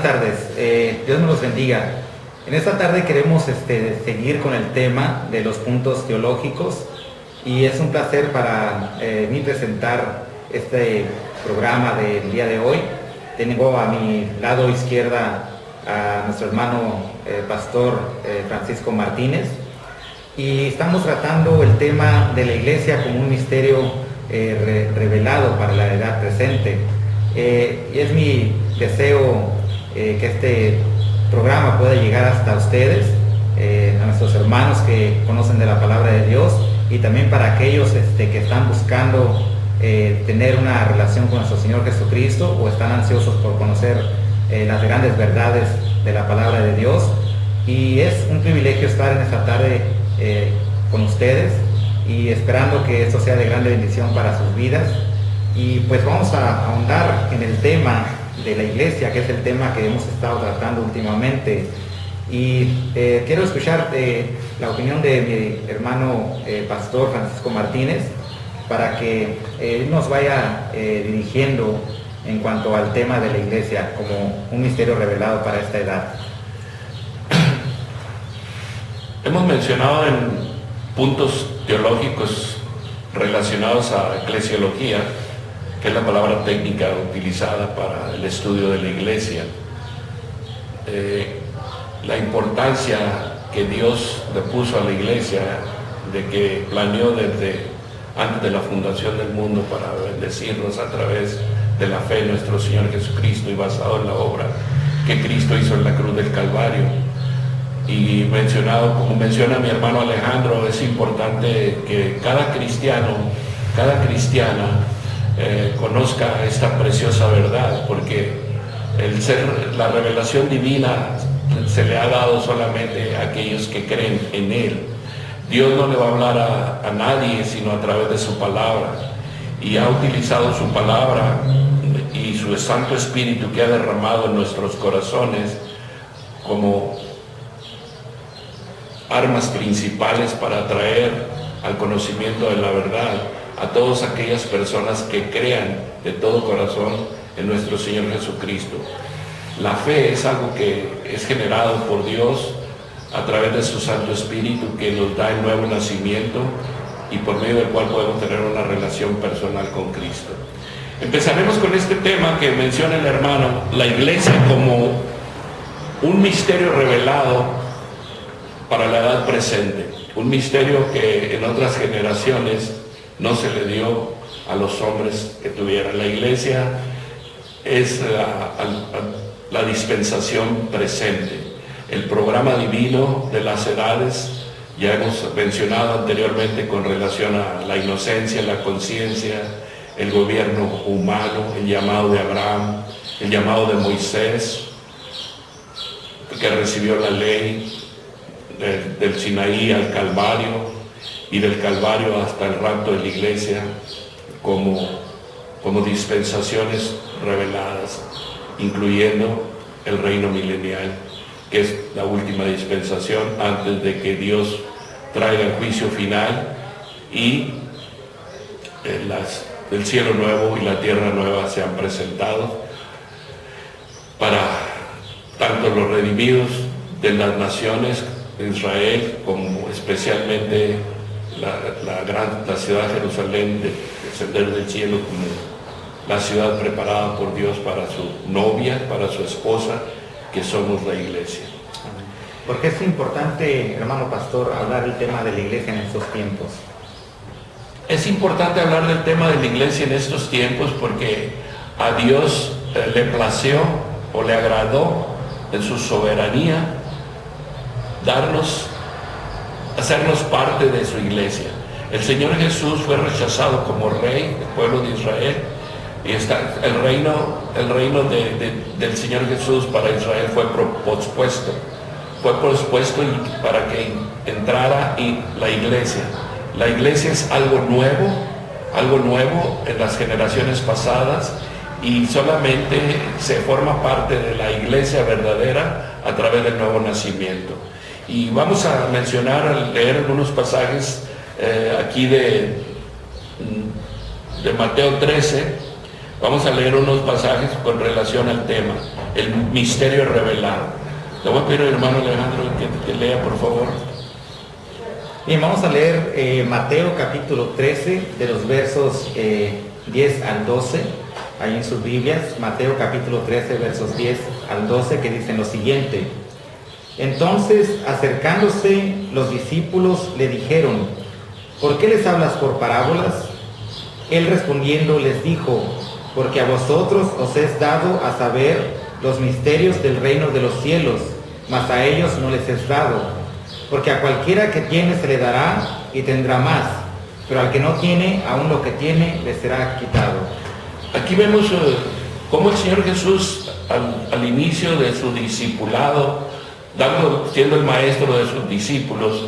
tardes. Dios nos los bendiga. En esta tarde queremos seguir con el tema de los puntos teológicos y es un placer para mí presentar este programa del día de hoy. Tengo a mi lado izquierda a nuestro hermano pastor Francisco Martínez y estamos tratando el tema de la iglesia como un misterio revelado para la edad presente. Y es mi deseo que este programa pueda llegar hasta ustedes, a nuestros hermanos que conocen de la palabra de Dios y también para aquellos que están buscando tener una relación con nuestro Señor Jesucristo o están ansiosos por conocer las grandes verdades de la palabra de Dios. Y es un privilegio estar en esta tarde con ustedes y esperando que esto sea de grande bendición para sus vidas. Y pues vamos a ahondar en el tema de la iglesia, que es el tema que hemos estado tratando últimamente. Y quiero escuchar la opinión de mi hermano pastor Francisco Martínez para que él nos vaya dirigiendo en cuanto al tema de la iglesia como un misterio revelado para esta edad. Hemos mencionado en puntos teológicos relacionados a eclesiología, que es la palabra técnica utilizada para el estudio de la iglesia, la importancia que Dios le puso a la iglesia, de que planeó desde antes de la fundación del mundo para bendecirnos a través de la fe en nuestro Señor Jesucristo y basado en la obra que Cristo hizo en la cruz del Calvario. Y mencionado, como menciona mi hermano Alejandro, es importante que cada cristiano, cada cristiana conozca esta preciosa verdad, porque la revelación divina se le ha dado solamente a aquellos que creen en Él. Dios no le va a hablar a nadie sino a través de su palabra, y ha utilizado su palabra y su Santo Espíritu que ha derramado en nuestros corazones como armas principales para traer al conocimiento de la verdad a todas aquellas personas que crean de todo corazón en nuestro Señor Jesucristo. La fe es algo que es generado por Dios a través de su Santo Espíritu, que nos da el nuevo nacimiento y por medio del cual podemos tener una relación personal con Cristo. Empezaremos con este tema que menciona el hermano, la iglesia como un misterio revelado para la edad presente, un misterio que en otras generaciones no se le dio a los hombres que tuvieran. La iglesia es la dispensación presente, el programa divino de las edades. Ya hemos mencionado anteriormente con relación a la inocencia, la conciencia, el gobierno humano, el llamado de Abraham, el llamado de Moisés, que recibió la ley del Sinaí al Calvario, y del Calvario hasta el rapto de la iglesia como dispensaciones reveladas, incluyendo el reino milenial, que es la última dispensación antes de que Dios traiga el juicio final y el cielo nuevo y la tierra nueva sean presentados para tanto los redimidos de las naciones de Israel como especialmente la ciudad de Jerusalén, descender del cielo como la ciudad preparada por Dios para su novia, para su esposa, que somos la iglesia. ¿Por qué es importante, hermano pastor, hablar del tema de la iglesia en estos tiempos? Es importante hablar del tema de la iglesia en estos tiempos porque a Dios le plació o le agradó en su soberanía hacernos parte de su iglesia. El Señor Jesús fue rechazado como rey del pueblo de Israel, y el reino del Señor Jesús para Israel fue pospuesto para que entrara la iglesia. La iglesia es algo nuevo en las generaciones pasadas, y solamente se forma parte de la iglesia verdadera a través del nuevo nacimiento. Y vamos a leer algunos pasajes aquí de Mateo 13. Vamos a leer unos pasajes con relación al tema. el misterio revelado. Le voy a pedir al hermano Alejandro que lea, por favor. Bien, vamos a leer Mateo capítulo 13, de los versos 10 al 12, ahí en sus Biblias. Mateo capítulo 13, versos 10 al 12, que dicen lo siguiente: Entonces, acercándose los discípulos, le dijeron: ¿Por qué les hablas por parábolas? Él respondiendo les dijo: Porque a vosotros os es dado a saber los misterios del reino de los cielos, mas a ellos no les es dado. Porque a cualquiera que tiene se le dará y tendrá más, pero al que no tiene, aún lo que tiene le será quitado. Aquí vemos cómo el Señor Jesús al inicio de su discipulado, siendo el maestro de sus discípulos,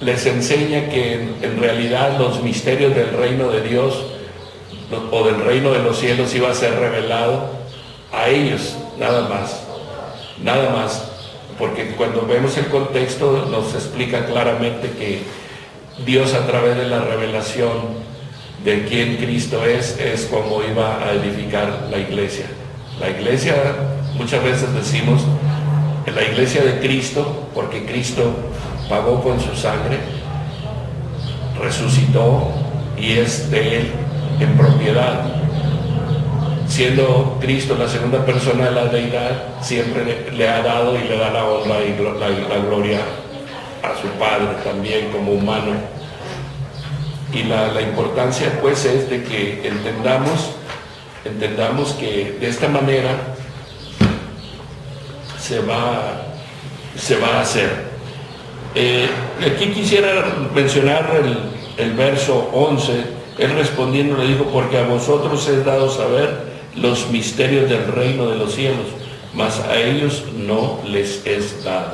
les enseña que en realidad los misterios del reino de Dios o del reino de los cielos iba a ser revelado a ellos, nada más, porque cuando vemos el contexto nos explica claramente que Dios, a través de la revelación de quién Cristo es como iba a edificar la iglesia. La iglesia, muchas veces decimos, la iglesia de Cristo, porque Cristo pagó con su sangre, resucitó y es de Él en propiedad. Siendo Cristo la segunda persona de la deidad, siempre le ha dado y le da la honra y la gloria a su Padre también como humano. Y la importancia pues es de que entendamos que de esta manera se va a hacer. Aquí quisiera mencionar el verso 11. Él respondiendo le dijo: porque a vosotros es dado saber los misterios del reino de los cielos, mas a ellos no les es dado.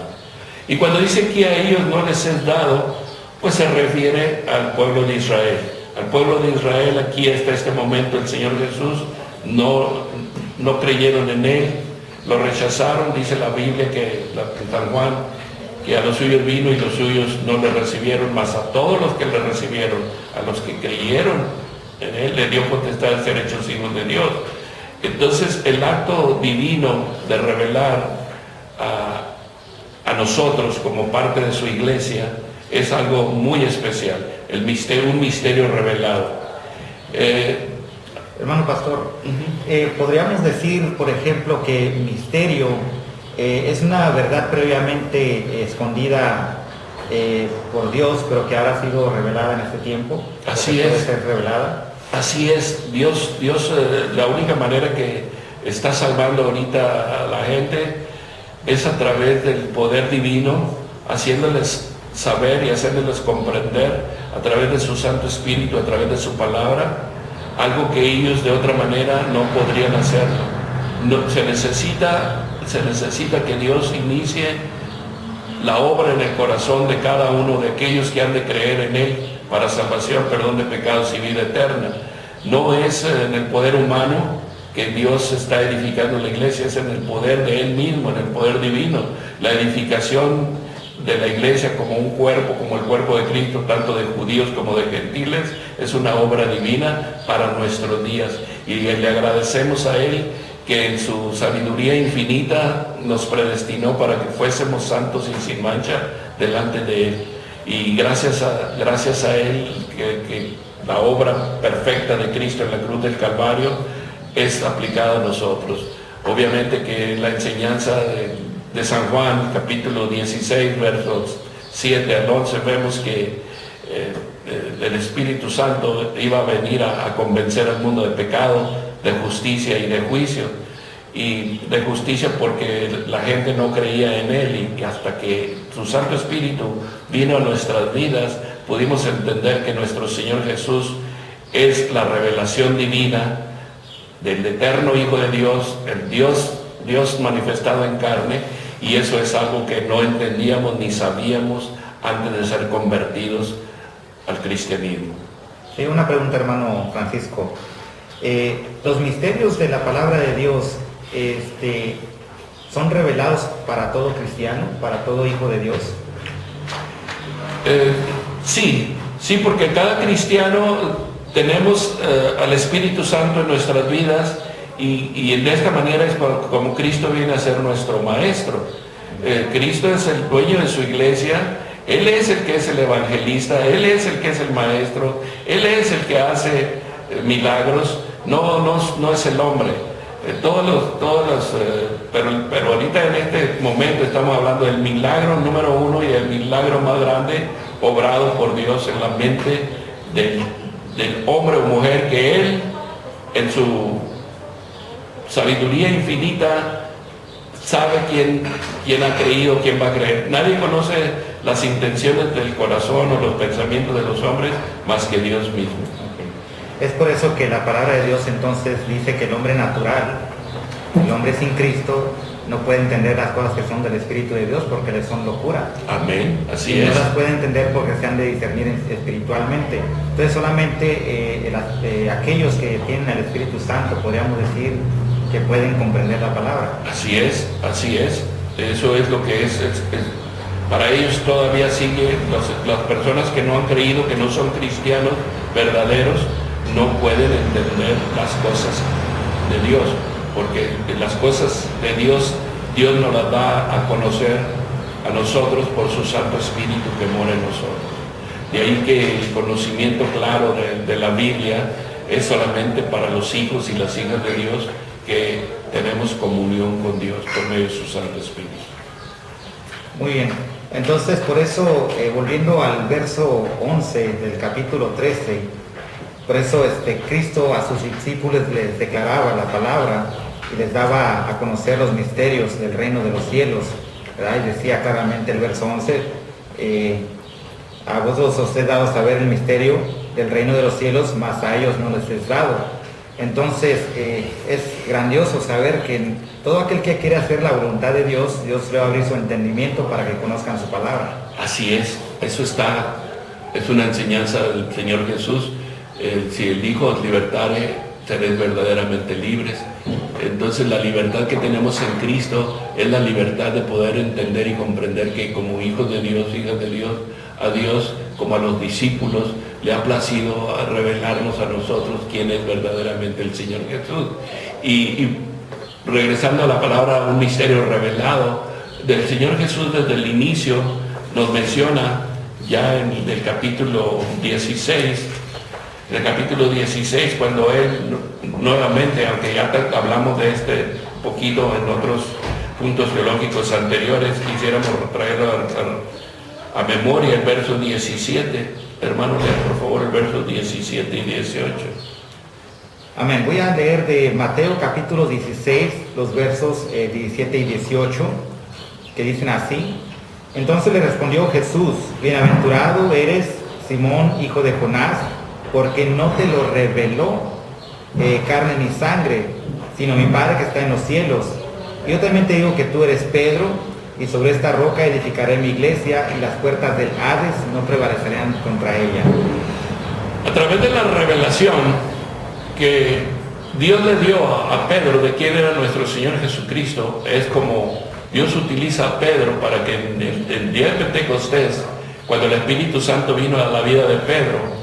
Y cuando dice que a ellos no les es dado, pues se refiere al pueblo de Israel. Al pueblo de Israel, aquí hasta este momento el Señor Jesús no creyeron en Él, lo rechazaron. Dice la Biblia que en San Juan, que a los suyos vino y los suyos no le recibieron, mas a todos los que le recibieron, a los que creyeron en Él, le dio potestad de ser hechos hijos de Dios. Entonces el acto divino de revelar a nosotros como parte de su iglesia es algo muy especial, un misterio revelado. Hermano pastor, podríamos decir, por ejemplo, que misterio es una verdad previamente escondida por Dios, pero que ahora ha sido revelada en este tiempo. Así es. Puede ser revelada. Así es. Dios, la única manera que está salvando ahorita a la gente es a través del poder divino, haciéndoles saber y haciéndoles comprender a través de su Santo Espíritu, a través de su palabra, algo que ellos de otra manera no podrían hacerlo. Se necesita que Dios inicie la obra en el corazón de cada uno de aquellos que han de creer en Él para salvación, perdón de pecados y vida eterna. No es en el poder humano que Dios está edificando la iglesia, es en el poder de Él mismo, en el poder divino. La edificación de la iglesia como un cuerpo, como el cuerpo de Cristo, tanto de judíos como de gentiles, es una obra divina para nuestros días. Y le agradecemos a Él que en su sabiduría infinita nos predestinó para que fuésemos santos y sin mancha delante de Él. Y gracias a Él que la obra perfecta de Cristo en la cruz del Calvario es aplicada a nosotros. Obviamente que la enseñanza de San Juan, capítulo 16, versos 7 al 11, vemos que el Espíritu Santo iba a venir a convencer al mundo de pecado, de justicia y de juicio. Y de justicia porque la gente no creía en Él, y hasta que su Santo Espíritu vino a nuestras vidas pudimos entender que nuestro Señor Jesús es la revelación divina del eterno Hijo de Dios, el Dios manifestado en carne, y eso es algo que no entendíamos ni sabíamos antes de ser convertidos al cristianismo. Sí, una pregunta, hermano Francisco. Los misterios de la palabra de Dios ¿son revelados para todo cristiano, para todo hijo de Dios? Sí, porque cada cristiano tenemos al Espíritu Santo en nuestras vidas, Y de esta manera es como Cristo viene a ser nuestro maestro. Cristo es el dueño de su iglesia, Él es el que es el evangelista, Él es el que es el maestro, Él es el que hace milagros, no es el hombre. Pero ahorita en este momento estamos hablando del milagro número 1 y el milagro más grande obrado por Dios en la mente del hombre o mujer, que Él en su sabiduría infinita sabe quién ha creído, quién va a creer. Nadie conoce las intenciones del corazón o los pensamientos de los hombres más que Dios mismo. Es por eso que la palabra de Dios entonces dice que el hombre natural, el hombre sin Cristo, no puede entender las cosas que son del Espíritu de Dios porque le son locura. Amén, así es. No las puede entender porque se han de discernir espiritualmente. Entonces solamente aquellos que tienen el Espíritu Santo, podríamos decir, que pueden comprender la palabra. Así es. Eso es lo que es. Para ellos todavía sigue, las personas que no han creído, que no son cristianos verdaderos, no pueden entender las cosas de Dios, porque las cosas de Dios nos las da a conocer a nosotros por su Santo Espíritu que mora en nosotros. De ahí que el conocimiento claro de la Biblia es solamente para los hijos y las hijas de Dios que tenemos comunión con Dios por medio de su Santo Espíritu. Muy bien, entonces por eso, volviendo al verso 11 del capítulo 13, por eso Cristo a sus discípulos les declaraba la palabra y les daba a conocer los misterios del reino de los cielos, ¿verdad? Y decía claramente el verso 11, a vosotros os he dado saber el misterio del reino de los cielos, mas a ellos no les es dado. Entonces es grandioso saber que todo aquel que quiere hacer la voluntad de Dios, Dios le va a abrir su entendimiento para que conozcan su palabra. Así es, es una enseñanza del Señor Jesús. Si el Hijo os libertare, seréis verdaderamente libres. Entonces la libertad que tenemos en Cristo es la libertad de poder entender y comprender que como hijos de Dios, hijas de Dios, a Dios como a los discípulos le ha placido a revelarnos a nosotros quién es verdaderamente el Señor Jesús. Y regresando a la palabra un misterio revelado del Señor Jesús, desde el inicio nos menciona ya en el capítulo 16, cuando Él nuevamente, aunque ya hablamos de este poquito en otros puntos teológicos anteriores, quisiéramos traer a memoria el verso 17. Hermano, lea por favor el verso 17 y 18. Amén. Voy a leer de Mateo capítulo 16, los versos 17 y 18, que dicen así. Entonces le respondió Jesús: bienaventurado eres, Simón, hijo de Jonás, porque no te lo reveló carne ni sangre, sino mi Padre que está en los cielos. Yo también te digo que tú eres Pedro, y sobre esta roca edificaré mi iglesia, y las puertas del Hades no prevalecerán contra ella. A través de la revelación que Dios le dio a Pedro de quién era nuestro Señor Jesucristo, es como Dios utiliza a Pedro para que en el día de Pentecostés, cuando el Espíritu Santo vino a la vida de Pedro,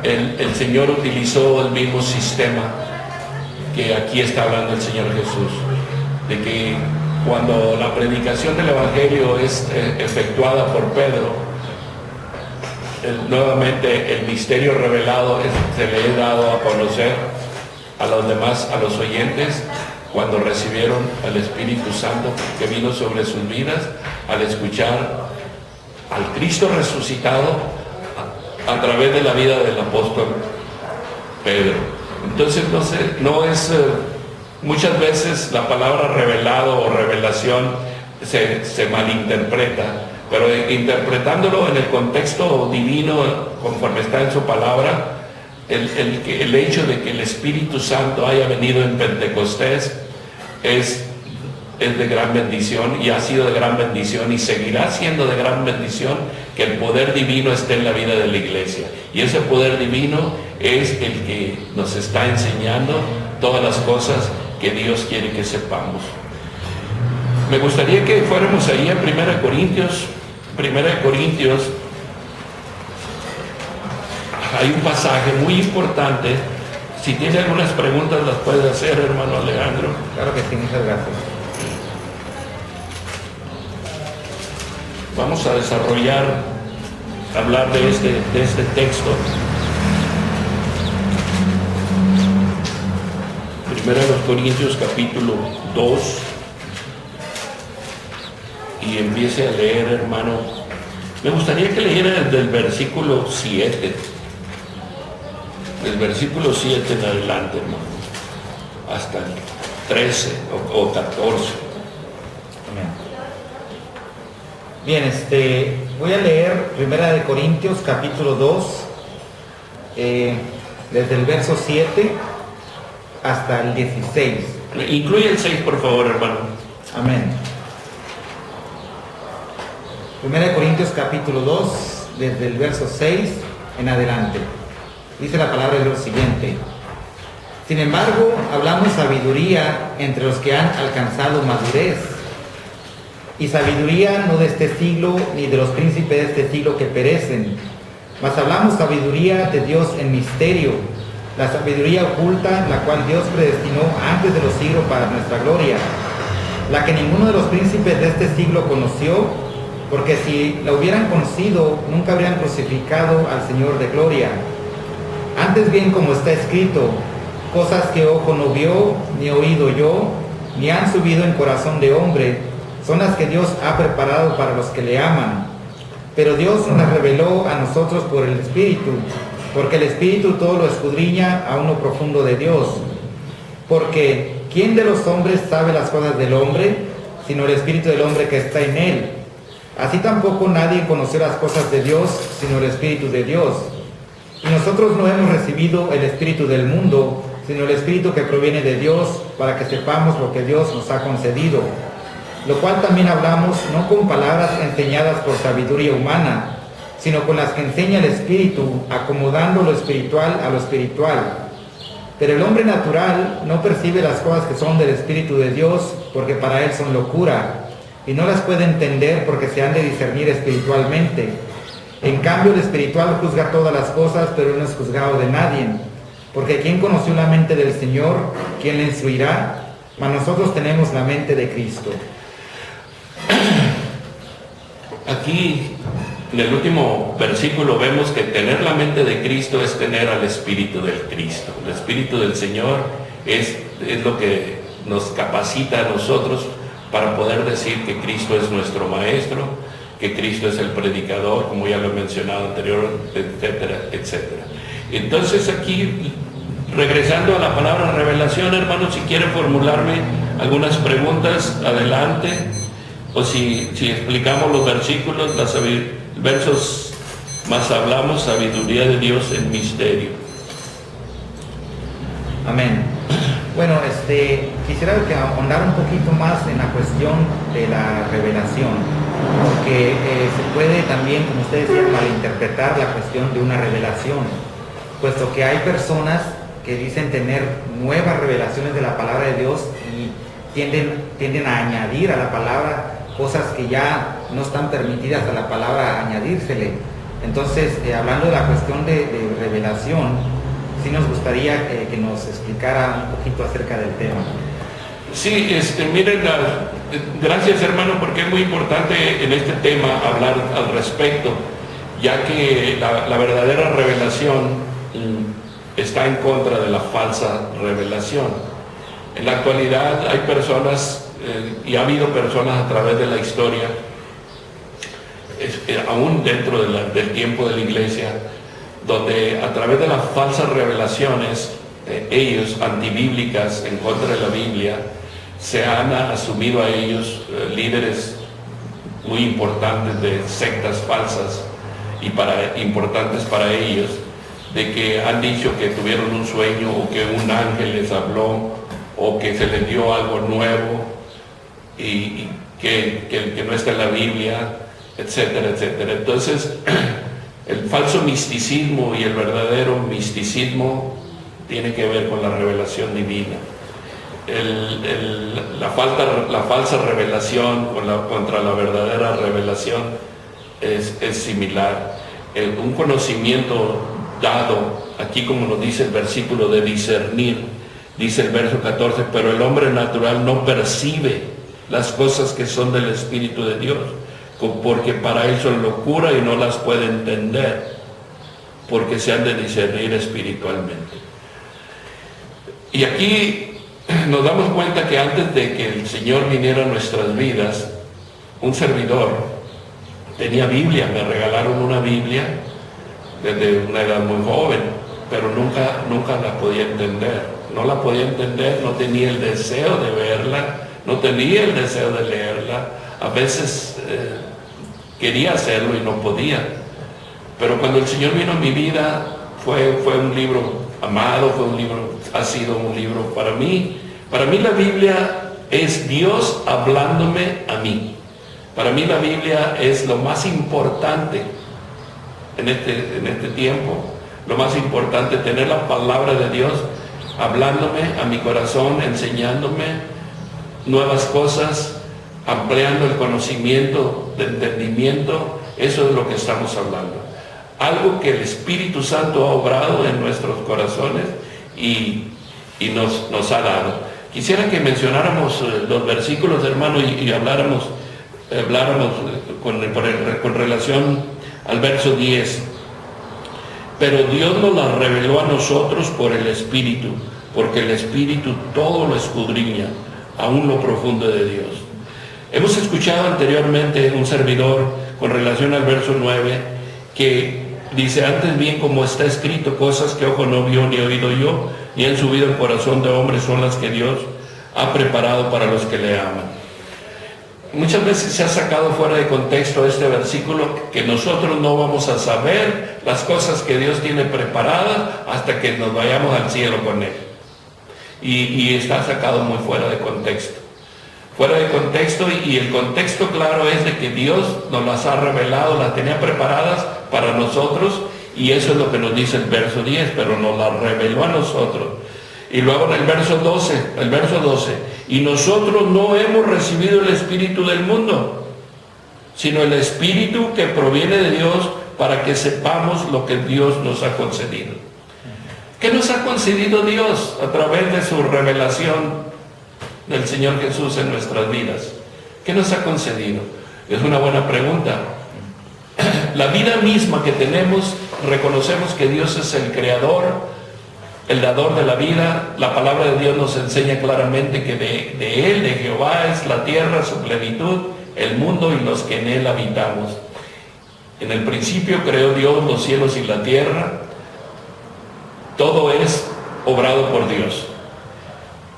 el Señor utilizó el mismo sistema que aquí está hablando el Señor Jesús, de que cuando la predicación del Evangelio es efectuada por Pedro, nuevamente el misterio revelado se le ha dado a conocer a los demás, a los oyentes, cuando recibieron al Espíritu Santo que vino sobre sus vidas, al escuchar al Cristo resucitado a través de la vida del apóstol Pedro. Entonces no es muchas veces la palabra revelado o revelación se malinterpreta, pero interpretándolo en el contexto divino conforme está en su palabra, el hecho de que el Espíritu Santo haya venido en Pentecostés es de gran bendición, y ha sido de gran bendición y seguirá siendo de gran bendición que el poder divino esté en la vida de la iglesia, y ese poder divino es el que nos está enseñando todas las cosas que Dios quiere que sepamos. Me gustaría que fuéramos ahí en 1 Corintios. Hay un pasaje muy importante Si tiene algunas preguntas las puede hacer, hermano Alejandro. Claro que sí, muchas gracias. Vamos a hablar de este texto. Primero de los Corintios capítulo 2, y empiece a leer, hermano. Me gustaría que leyera desde el versículo 7. Del versículo 7 en adelante, hermano, hasta el 13 o 14. Amén. Bien, voy a leer Primera de Corintios capítulo 2, desde el verso 7 hasta el 16. Incluye el 6, por favor, hermano. Amén. Primera de Corintios capítulo 2, desde el verso 6 en adelante. Dice la palabra de Dios siguiente: sin embargo, hablamos sabiduría entre los que han alcanzado madurez, y sabiduría no de este siglo, ni de los príncipes de este siglo que perecen, mas hablamos sabiduría de Dios en misterio, la sabiduría oculta, la cual Dios predestinó antes de los siglos para nuestra gloria, la que ninguno de los príncipes de este siglo conoció, porque si la hubieran conocido, nunca habrían crucificado al Señor de gloria. Antes bien, como está escrito, cosas que ojo no vio, ni oído yo, ni han subido en corazón de hombre, son las que Dios ha preparado para los que le aman. Pero Dios nos reveló a nosotros por el Espíritu, porque el Espíritu todo lo escudriña aún lo profundo de Dios. Porque ¿quién de los hombres sabe las cosas del hombre, sino el Espíritu del hombre que está en él? Así tampoco nadie conoció las cosas de Dios, sino el Espíritu de Dios. Y nosotros no hemos recibido el espíritu del mundo, sino el Espíritu que proviene de Dios, para que sepamos lo que Dios nos ha concedido. Lo cual también hablamos no con palabras enseñadas por sabiduría humana, sino con las que enseña el Espíritu, acomodando lo espiritual a lo espiritual. Pero el hombre natural no percibe las cosas que son del Espíritu de Dios, porque para él son locura, y no las puede entender porque se han de discernir espiritualmente. En cambio, el espiritual juzga todas las cosas, pero no es juzgado de nadie. Porque ¿quién conoció la mente del Señor? ¿Quién le instruirá? Mas nosotros tenemos la mente de Cristo. Aquí, en el último versículo, vemos que tener la mente de Cristo es tener al Espíritu del Cristo. El Espíritu del Señor es lo que nos capacita a nosotros para poder decir que Cristo es nuestro Maestro, que Cristo es el predicador, como ya lo he mencionado anteriormente, etcétera, etcétera. Entonces aquí, regresando a la palabra revelación, hermanos, si quieren formularme algunas preguntas, adelante, o si explicamos los versículos, versos más hablamos, sabiduría de Dios en misterio. Amén. Bueno, quisiera ahondar un poquito más en la cuestión de la revelación, porque se puede también, como usted decía, malinterpretar la cuestión de una revelación, puesto que hay personas que dicen tener nuevas revelaciones de la palabra de Dios y tienden a añadir a la palabra cosas que ya no están permitidas a la palabra añadírsele. Entonces, hablando de la cuestión de revelación, sí nos gustaría que nos explicara un poquito acerca del tema. Sí, miren, gracias, hermano, porque es muy importante en este tema hablar al respecto, ya que la verdadera revelación está en contra de la falsa revelación. En la actualidad hay personas, y ha habido personas a través de la historia, aún dentro del tiempo de la iglesia, donde a través de las falsas revelaciones, ellos antibíblicas en contra de la Biblia, se han asumido a ellos líderes muy importantes de sectas falsas y importantes para ellos, de que han dicho que tuvieron un sueño o que un ángel les habló o que se les dio algo nuevo y que no está en la Biblia, etcétera, etcétera. Entonces, el falso misticismo y el verdadero misticismo tiene que ver con la revelación divina. La falsa revelación contra la verdadera revelación es similar. Un conocimiento dado, aquí como nos dice el versículo, de discernir. Dice el verso 14, pero el hombre natural no percibe las cosas que son del Espíritu de Dios, porque para él son locura y no las puede entender, porque se han de discernir espiritualmente. Y aquí nos damos cuenta que antes de que el Señor viniera a nuestras vidas, un servidor tenía Biblia, me regalaron una Biblia desde una edad muy joven, pero nunca la podía entender. No la podía entender, no tenía el deseo de verla, no tenía el deseo de leerla. A veces quería hacerlo y no podía. Pero cuando el Señor vino a mi vida, fue un libro amado, ha sido un libro para mí. Para mí la Biblia es Dios hablándome a mí. Para mí la Biblia es lo más importante en este tiempo. Lo más importante, tener la palabra de Dios hablándome a mi corazón, enseñándome nuevas cosas, ampliando el conocimiento, de entendimiento. Eso es lo que estamos hablando. Algo que el Espíritu Santo ha obrado en nuestros corazones y nos ha dado. Quisiera que mencionáramos los versículos, hermano, y habláramos con relación al verso 10. Pero Dios nos la reveló a nosotros por el Espíritu, porque el Espíritu todo lo escudriña, aún lo profundo de Dios. Hemos escuchado anteriormente un servidor con relación al verso 9, que dice, antes bien como está escrito, cosas que ojo no vio ni oído yo, ni han subido el corazón de hombre, son las que Dios ha preparado para los que le aman. Muchas veces se ha sacado fuera de contexto este versículo, que nosotros no vamos a saber las cosas que Dios tiene preparadas hasta que nos vayamos al cielo con Él. Y está sacado muy fuera de contexto. Fuera de contexto, y el contexto claro es de que Dios nos las ha revelado, las tenía preparadas para nosotros, y eso es lo que nos dice el verso 10, pero nos las reveló a nosotros. Y luego en el verso 12, y nosotros no hemos recibido el espíritu del mundo, sino el espíritu que proviene de Dios, para que sepamos lo que Dios nos ha concedido. ¿Qué nos ha concedido Dios a través de su revelación del Señor Jesús en nuestras vidas? ¿Qué nos ha concedido? Es una buena pregunta. La vida misma que tenemos, reconocemos que Dios es el creador, el dador de la vida. La palabra de Dios nos enseña claramente que de Él, de Jehová, es la tierra, su plenitud, el mundo y los que en Él habitamos. En el principio creó Dios los cielos y la tierra. Todo es obrado por Dios.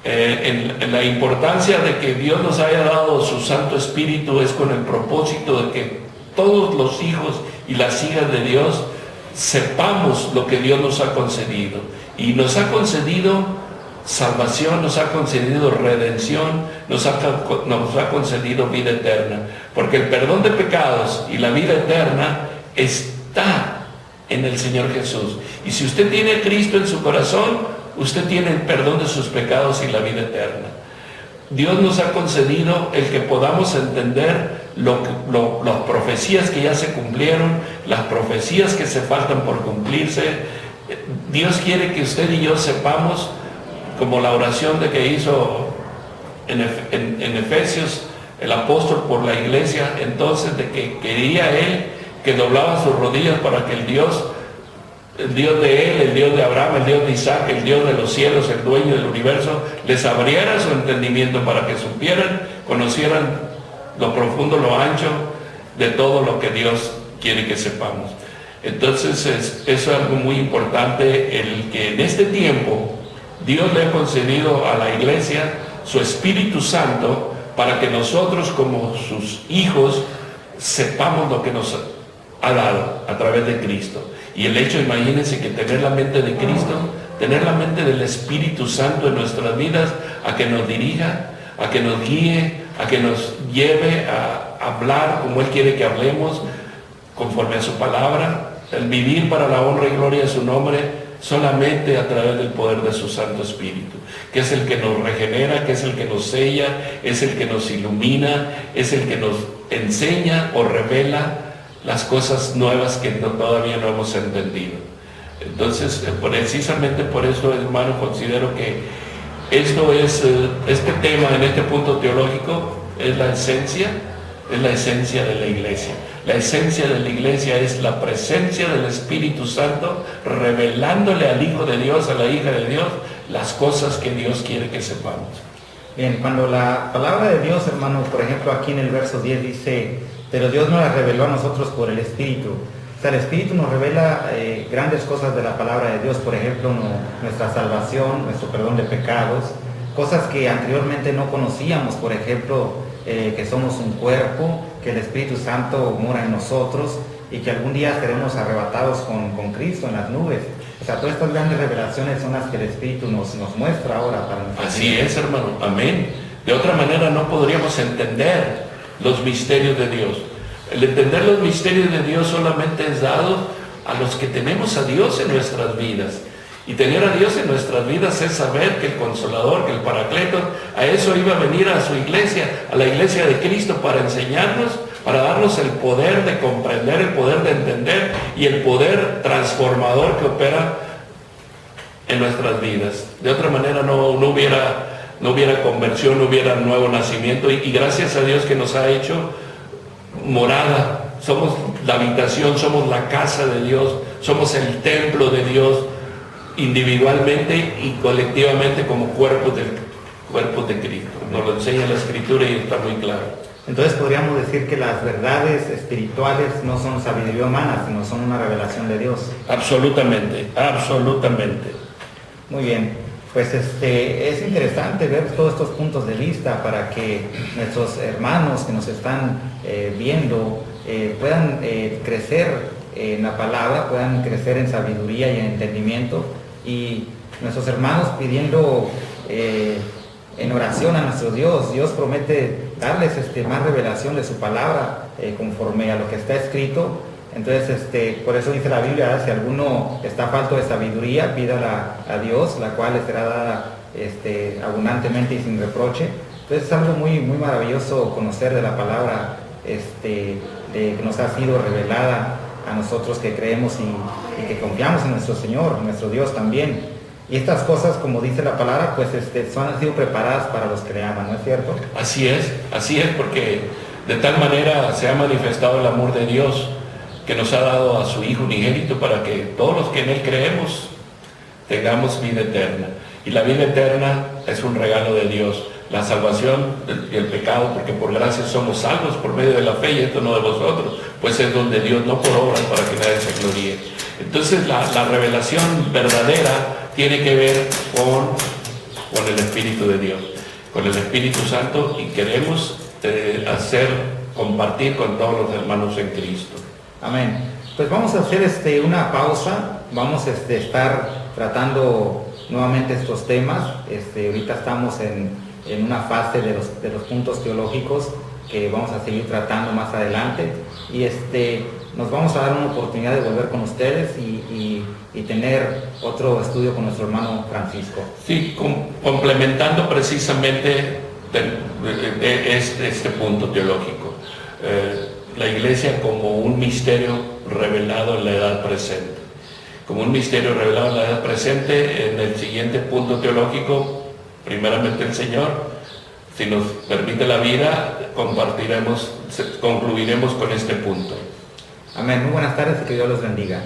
En la importancia de que Dios nos haya dado su Santo Espíritu es con el propósito de que todos los hijos y las hijas de Dios sepamos lo que Dios nos ha concedido. Y nos ha concedido salvación, nos ha concedido redención, nos ha concedido vida eterna. Porque el perdón de pecados y la vida eterna está en el Señor Jesús. Y si usted tiene a Cristo en su corazón, usted tiene el perdón de sus pecados y la vida eterna. Dios nos ha concedido el que podamos entender las profecías que ya se cumplieron, las profecías que se faltan por cumplirse. Dios quiere que usted y yo sepamos, como la oración de que hizo en Efesios el apóstol por la iglesia, entonces, de que quería él que doblaba sus rodillas para que el Dios de él, el Dios de Abraham, el Dios de Isaac, el Dios de los cielos, el dueño del universo, les abriera su entendimiento para que supieran, conocieran lo profundo, lo ancho de todo lo que Dios quiere que sepamos. Entonces eso es algo muy importante, el que en este tiempo Dios le ha concedido a la iglesia su Espíritu Santo para que nosotros como sus hijos sepamos lo que nos ha dado a través de Cristo. Y el hecho, imagínense, que tener la mente de Cristo, tener la mente del Espíritu Santo en nuestras vidas, a que nos dirija, a que nos guíe, a que nos lleve a hablar como Él quiere que hablemos, conforme a su palabra, el vivir para la honra y gloria de su nombre, solamente a través del poder de su Santo Espíritu, que es el que nos regenera, que es el que nos sella, es el que nos ilumina, es el que nos enseña o revela las cosas nuevas que todavía no hemos entendido. Entonces, precisamente por eso, hermano, considero que esto es, este tema en este punto teológico es la esencia de la iglesia. La esencia de la iglesia es la presencia del Espíritu Santo revelándole al Hijo de Dios, a la hija de Dios, las cosas que Dios quiere que sepamos. Bien, cuando la palabra de Dios, hermano, por ejemplo, aquí en el verso 10 dice, pero Dios nos la reveló a nosotros por el Espíritu. O sea, el Espíritu nos revela grandes cosas de la palabra de Dios, por ejemplo, nuestra salvación, nuestro perdón de pecados, cosas que anteriormente no conocíamos, por ejemplo, que somos un cuerpo, que el Espíritu Santo mora en nosotros y que algún día seremos arrebatados con Cristo en las nubes. O sea, todas estas grandes revelaciones son las que el Espíritu nos muestra ahora para nosotros. Así es, hermano, amén. De otra manera no podríamos entender los misterios de Dios. El entender los misterios de Dios solamente es dado a los que tenemos a Dios en nuestras vidas. Y tener a Dios en nuestras vidas es saber que el Consolador, que el Paracletos, a eso iba a venir a su iglesia, a la iglesia de Cristo, para enseñarnos, para darnos el poder de comprender, el poder de entender y el poder transformador que opera en nuestras vidas. De otra manera no hubiera conversión, no hubiera nuevo nacimiento y gracias a Dios que nos ha hecho morada, somos la habitación, somos la casa de Dios, somos el templo de Dios, individualmente y colectivamente como cuerpos de Cristo. Nos lo enseña la Escritura y está muy claro. Entonces podríamos decir que las verdades espirituales no son sabiduría humana, sino son una revelación de Dios. Absolutamente, absolutamente. Muy bien, pues es interesante ver todos estos puntos de vista para que nuestros hermanos que nos están viendo puedan crecer en la palabra, puedan crecer en sabiduría y en entendimiento, y nuestros hermanos pidiendo en oración a nuestro Dios. Dios promete darles más revelación de su palabra conforme a lo que está escrito. Entonces, por eso dice la Biblia, si alguno está falto de sabiduría, pídala a Dios, la cual le será dada abundantemente y sin reproche. Entonces es algo muy, muy maravilloso conocer de la palabra que nos ha sido revelada a nosotros que creemos y que confiamos en nuestro Señor, nuestro Dios también. Y estas cosas, como dice la palabra, pues han sido preparadas para los que le aman, ¿no es cierto? Así es, porque de tal manera se ha manifestado el amor de Dios, que nos ha dado a su Hijo unigénito para que todos los que en Él creemos tengamos vida eterna. Y la vida eterna es un regalo de Dios. La salvación y el pecado, porque por gracia somos salvos por medio de la fe, y esto no de vosotros, pues es don de Dios, no por obras, para que nadie se gloríe. Entonces la revelación verdadera tiene que ver con el Espíritu de Dios, con el Espíritu Santo, y queremos compartir con todos los hermanos en Cristo. Amén. Pues vamos a hacer una pausa, vamos a estar tratando nuevamente estos temas. Ahorita estamos en una fase de los puntos teológicos que vamos a seguir tratando más adelante, y nos vamos a dar una oportunidad de volver con ustedes y tener otro estudio con nuestro hermano Francisco. Sí, complementando precisamente este punto teológico. La iglesia como un misterio revelado en la edad presente. Como un misterio revelado en la edad presente, en el siguiente punto teológico, primeramente el Señor, si nos permite la vida, concluiremos con este punto. Amén. Muy buenas tardes y que Dios los bendiga.